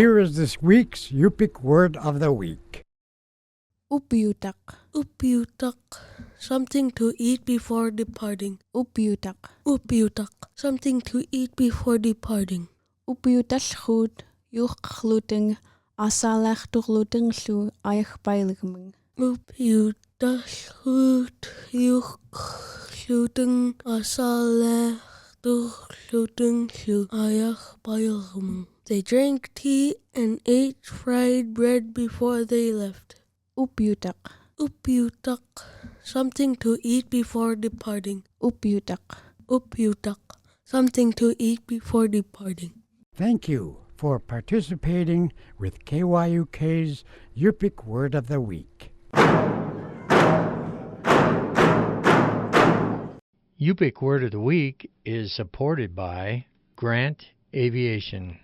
Here is this week's Upyutaq word of the week. Upyutaq. Upyutaq. Something to eat before departing. Upyutaq. Upyutaq. Something to eat before departing. Upyutallhuut yuqqluting asalaqturlutinglu ayaqpailgming. Upyutallhuut yuqqluting asalaqturlutinglu ayaqpailgming. They drank tea and ate fried bread before they left. Upyutaq. Upyutaq. Something to eat before departing. Upyutaq. Upyutaq. Something to eat before departing. Thank you for participating with KYUK's Upyutaq word of the week. Upyutaq Word of the Week is supported by Grant Aviation.